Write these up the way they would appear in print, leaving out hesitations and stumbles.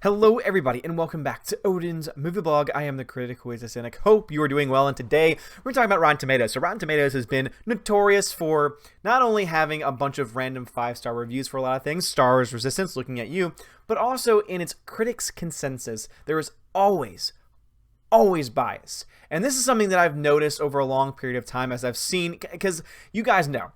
Hello everybody and welcome back to Odin's Movie Blog. I am the critic who is a cynic. Hope you are doing well, and today we're talking about Rotten Tomatoes. So Rotten Tomatoes has been notorious for not only having a bunch of random 5-star reviews for a lot of things, Star Wars Resistance, looking at you, but also in its critics consensus, there is always bias. And this is something that I've noticed over a long period of time as I've seen, because you guys know,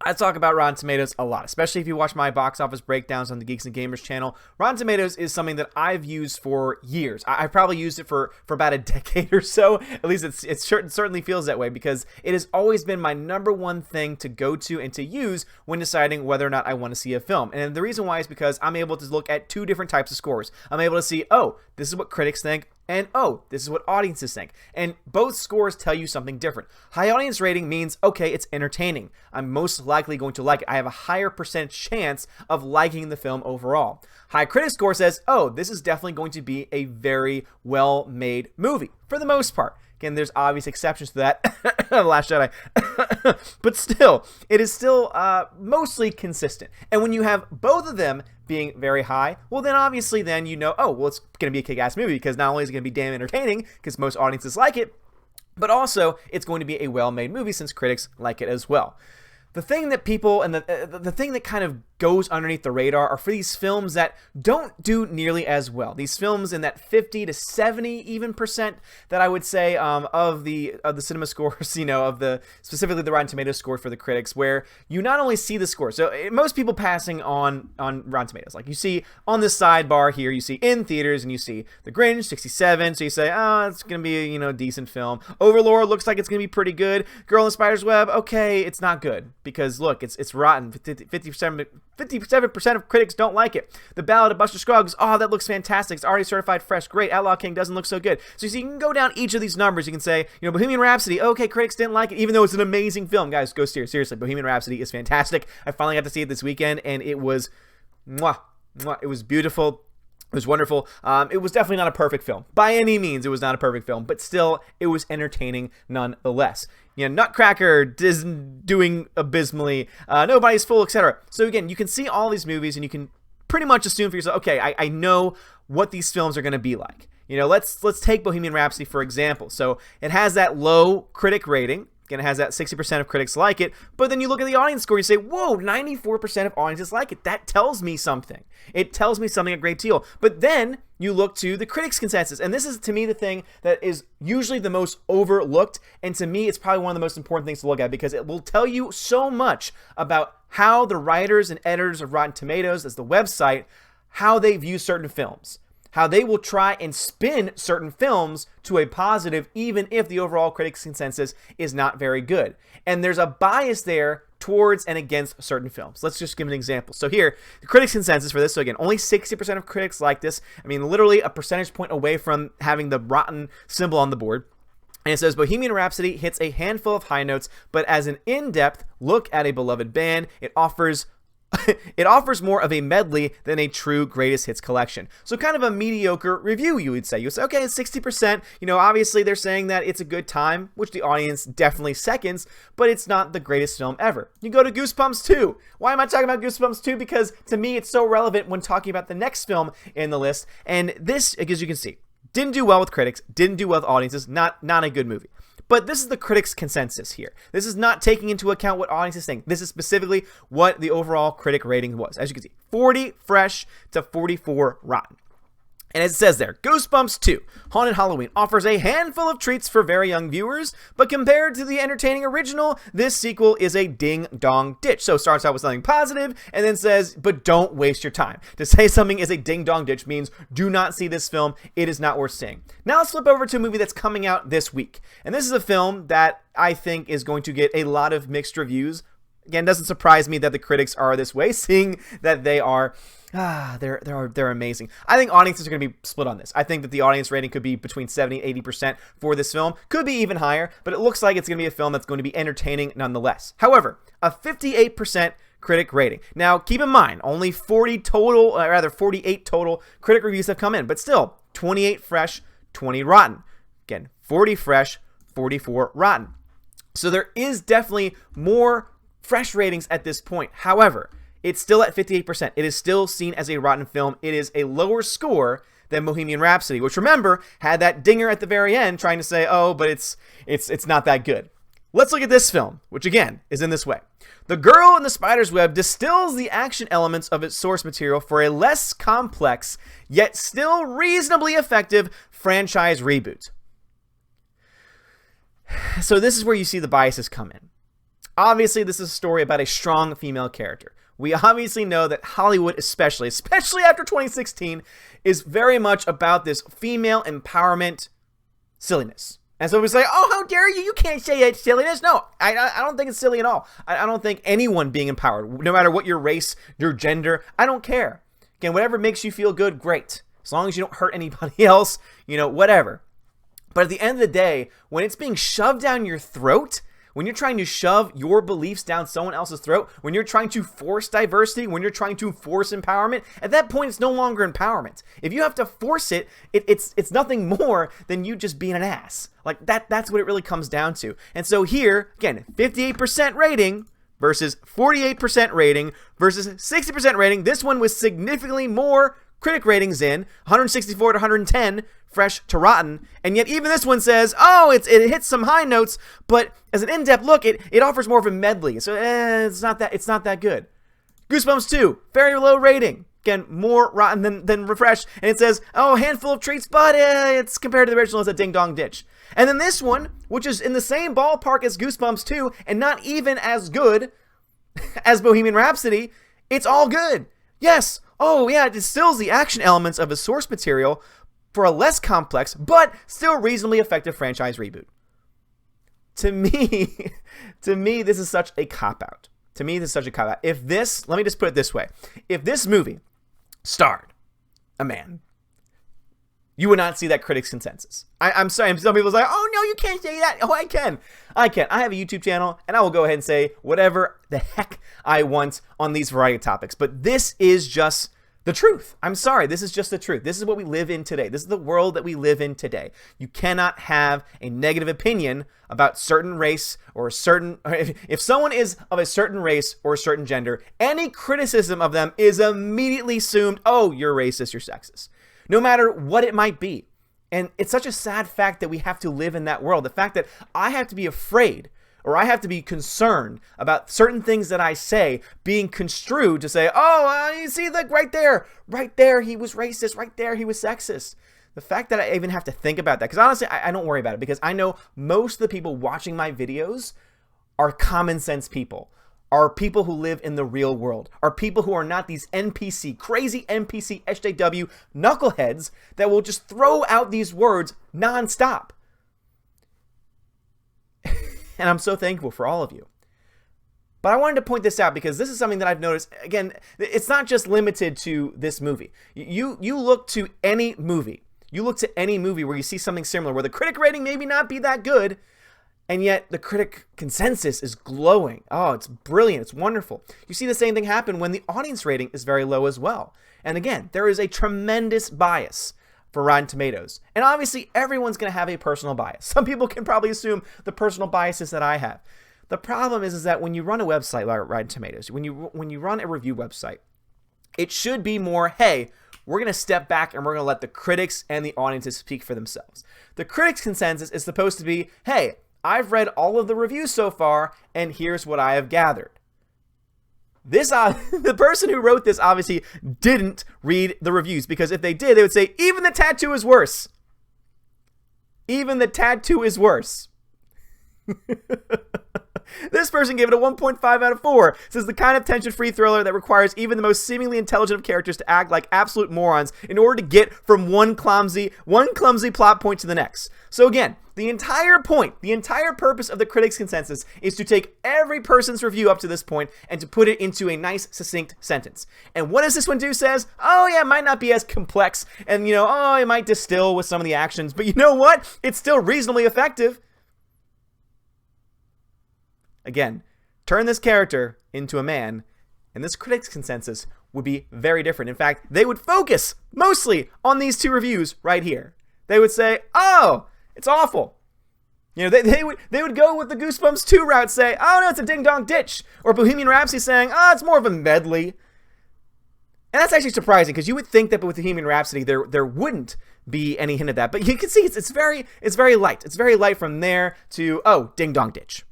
I talk about Rotten Tomatoes a lot, especially if you watch my box office breakdowns on the Geeks and Gamers channel. Rotten Tomatoes is something that I've used for years. I've probably used it for about a decade or so. At least it certainly feels that way, because it has always been my number one thing to go to and to use when deciding whether or not I want to see a film. And the reason why is because I'm able to look at two different types of scores. I'm able to see, oh, this is what critics think, and oh, this is what audiences think. And both scores tell you something different. High audience rating means, okay, it's entertaining. I'm most likely going to like it. I have a higher percentage chance of liking the film overall. High critic score says, oh, this is definitely going to be a very well-made movie, for the most part. Again, there's obvious exceptions to that. Last Jedi. But still, it is still mostly consistent. And when you have both of them being very high, well, then obviously then you know, oh, well, it's going to be a kick-ass movie, because not only is it going to be damn entertaining, because most audiences like it, but also it's going to be a well-made movie since critics like it as well. The thing that people, and the thing that kind of goes underneath the radar are for these films that don't do nearly as well. These films in that 50 to 70 even percent that I would say of the cinema scores, you know, specifically the Rotten Tomatoes score for the critics, where you not only see the score. So most people passing on Rotten Tomatoes, like you see on this sidebar here, you see in theaters and you see The Grinch 67. So you say, oh, it's gonna be a decent film. Overlord looks like it's gonna be pretty good. Girl in the Spider's Web, okay, it's not good, because look, it's rotten. 57% of critics don't like it. The Ballad of Buster Scruggs, oh, that looks fantastic. It's already certified fresh. Great. Outlaw King doesn't look so good. So you see, you can go down each of these numbers. You can say, Bohemian Rhapsody, okay, critics didn't like it, even though it's an amazing film. Guys, go seriously. Bohemian Rhapsody is fantastic. I finally got to see it this weekend, and it was, it was beautiful. It was wonderful. It was definitely not a perfect film. By any means, it was not a perfect film, but still, it was entertaining nonetheless. Nutcracker isn't doing abysmally. Nobody's Fool, etc. So again, you can see all these movies, and you can pretty much assume for yourself, okay, I know what these films are going to be like. Let's take Bohemian Rhapsody for example. So it has that low critic rating. Again, it has that 60% of critics like it, but then you look at the audience score and you say, whoa, 94% of audiences like it. That tells me something. It tells me something a great deal. But then you look to the critics' consensus, and this is, to me, the thing that is usually the most overlooked, and to me, it's probably one of the most important things to look at, because it will tell you so much about how the writers and editors of Rotten Tomatoes, as the website, how they view certain films. How they will try and spin certain films to a positive, even if the overall critics' consensus is not very good. And there's a bias there towards and against certain films. Let's just give an example. So here, the critics' consensus for this. So again, only 60% of critics like this. I mean, literally a percentage point away from having the rotten symbol on the board. And it says, Bohemian Rhapsody hits a handful of high notes, but as an in-depth look at a beloved band, it offers more of a medley than a true greatest hits collection. So kind of a mediocre review, you would say. You would say, okay, it's 60%. Obviously they're saying that it's a good time, which the audience definitely seconds, but it's not the greatest film ever. You go to Goosebumps 2. Why am I talking about Goosebumps 2? Because to me, it's so relevant when talking about the next film in the list. And this, as you can see, didn't do well with critics, didn't do well with audiences, not a good movie. But this is the critics' consensus here. This is not taking into account what audiences think. This is specifically what the overall critic rating was. As you can see, 40 fresh to 44 rotten. And as it says there, Goosebumps 2, Haunted Halloween, offers a handful of treats for very young viewers, but compared to the entertaining original, this sequel is a ding-dong ditch. So it starts out with something positive, and then says, but don't waste your time. To say something is a ding-dong ditch means do not see this film. It is not worth seeing. Now let's flip over to a movie that's coming out this week. And this is a film that I think is going to get a lot of mixed reviews. Again, it doesn't surprise me that the critics are this way, seeing that they are... they're amazing. I think audiences are going to be split on this. I think that the audience rating could be between 70 and 80% for this film. Could be even higher, but it looks like it's going to be a film that's going to be entertaining nonetheless. However, a 58% critic rating. Now, keep in mind, only 48 total critic reviews have come in, but still, 28 fresh, 20 rotten. Again, 40 fresh, 44 rotten. So there is definitely more fresh ratings at this point. However, it's still at 58%. It is still seen as a rotten film. It is a lower score than Bohemian Rhapsody, which, remember, had that dinger at the very end trying to say, oh, but it's not that good. Let's look at this film, which again is in this way. The Girl in the Spider's Web distills the action elements of its source material for a less complex, yet still reasonably effective franchise reboot. So this is where you see the biases come in. Obviously, this is a story about a strong female character. We obviously know that Hollywood, especially after 2016, is very much about this female empowerment silliness. And so we say, oh, how dare you? You can't say it's silliness. No, I don't think it's silly at all. I don't think anyone being empowered, no matter what your race, your gender, I don't care. Again, whatever makes you feel good, great. As long as you don't hurt anybody else, whatever. But at the end of the day, when it's being shoved down your throat, when you're trying to shove your beliefs down someone else's throat, when you're trying to force diversity, when you're trying to force empowerment, at that point, it's no longer empowerment. If you have to force it, it's nothing more than you just being an ass. Like, that's what it really comes down to. And so here, again, 58% rating versus 48% rating versus 60% rating. This one was significantly more critic ratings in, 164 to 110, fresh to rotten, and yet even this one says, oh, it hits some high notes, but as an in-depth look, it offers more of a medley, so it's not that good. Goosebumps 2, very low rating, again, more rotten than refreshed, and it says, oh, a handful of treats, but it's compared to the original, it's a ding-dong ditch. And then this one, which is in the same ballpark as Goosebumps 2, and not even as good as Bohemian Rhapsody, it's all good. Yes, oh yeah, it distills the action elements of a source material for a less complex, but still reasonably effective franchise reboot. To me, this is such a cop-out. If this, let me just put it this way. If this movie starred a man, you would not see that critics' consensus. I'm sorry, some people's like, oh no, you can't say that. Oh, I can. I have a YouTube channel, and I will go ahead and say whatever the heck I want on these variety of topics. But this is just the truth. I'm sorry, this is just the truth. This is what we live in today. This is the world that we live in today. You cannot have a negative opinion about certain race or a certain... If someone is of a certain race or a certain gender, any criticism of them is immediately assumed, oh, you're racist, you're sexist. No matter what it might be. And it's such a sad fact that we have to live in that world. The fact that I have to be afraid or I have to be concerned about certain things that I say being construed to say, oh, you see, look, right there, he was racist, right there, he was sexist. The fact that I even have to think about that, because honestly, I don't worry about it, because I know most of the people watching my videos are common sense people, are people who live in the real world, are people who are not these NPC, crazy NPC SJW knuckleheads that will just throw out these words nonstop. And I'm so thankful for all of you. But I wanted to point this out because this is something that I've noticed. Again, it's not just limited to this movie. You look to any movie. You look to any movie where you see something similar, where the critic rating maybe not be that good, and yet the critic consensus is glowing. Oh, it's brilliant. It's wonderful. You see the same thing happen when the audience rating is very low as well. And again, there is a tremendous bias for Rotten Tomatoes. And obviously, everyone's going to have a personal bias. Some people can probably assume the personal biases that I have. The problem is that when you run a website like Rotten Tomatoes, when you run a review website, it should be more, hey, we're going to step back and we're going to let the critics and the audiences speak for themselves. The critics' consensus is supposed to be, hey, I've read all of the reviews so far, and here's what I have gathered. The person who wrote this obviously didn't read the reviews, because if they did, they would say, even the tattoo is worse. Even the tattoo is worse. This person gave it a 1.5 out of 4. It says the kind of tension-free thriller that requires even the most seemingly intelligent of characters to act like absolute morons in order to get from one clumsy plot point to the next. So again, the entire purpose of the critics' consensus is to take every person's review up to this point and to put it into a nice, succinct sentence. And what does this one do? Says, oh yeah, it might not be as complex, and oh, it might distill with some of the actions, but you know what? It's still reasonably effective. Again, turn this character into a man, and this critics' consensus would be very different. In fact, they would focus mostly on these two reviews right here. They would say, oh, it's awful. You know, they would go with the Goosebumps 2 route, say, oh no, it's a ding-dong ditch. Or Bohemian Rhapsody saying, oh, it's more of a medley. And that's actually surprising, because you would think that with Bohemian Rhapsody there wouldn't be any hint of that. But you can see it's very light. It's very light from there to, oh, ding-dong ditch.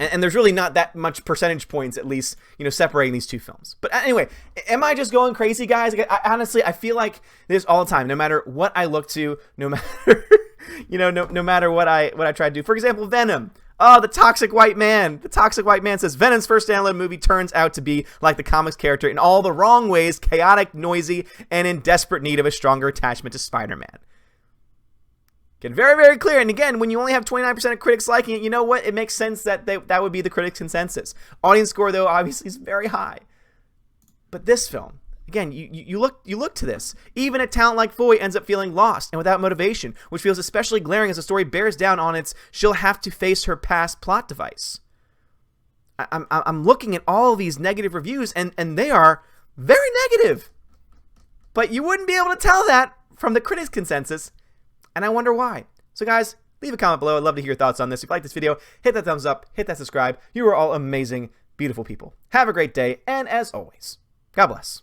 And there's really not that much percentage points, at least, you know, separating these two films. But anyway, am I just going crazy, guys? Honestly, I feel like this all the time. No matter what I look to, no matter, you know, no matter what I try to do. For example, Venom. Oh, the toxic white man. The toxic white man says Venom's first standalone movie turns out to be like the comics character in all the wrong ways, chaotic, noisy, and in desperate need of a stronger attachment to Spider-Man. Get very, very clear. And again, when you only have 29% of critics liking it, you know what? It makes sense that that would be the critics' consensus. Audience score, though, obviously is very high. But this film, again, you look to this. Even a talent like Foy ends up feeling lost and without motivation, which feels especially glaring as the story bears down on its she'll have to face her past plot device. I'm looking at all these negative reviews, and they are very negative. But you wouldn't be able to tell that from the critics' consensus. And I wonder why. So guys, leave a comment below. I'd love to hear your thoughts on this. If you like this video, hit that thumbs up, hit that subscribe. You are all amazing, beautiful people. Have a great day, and as always, God bless.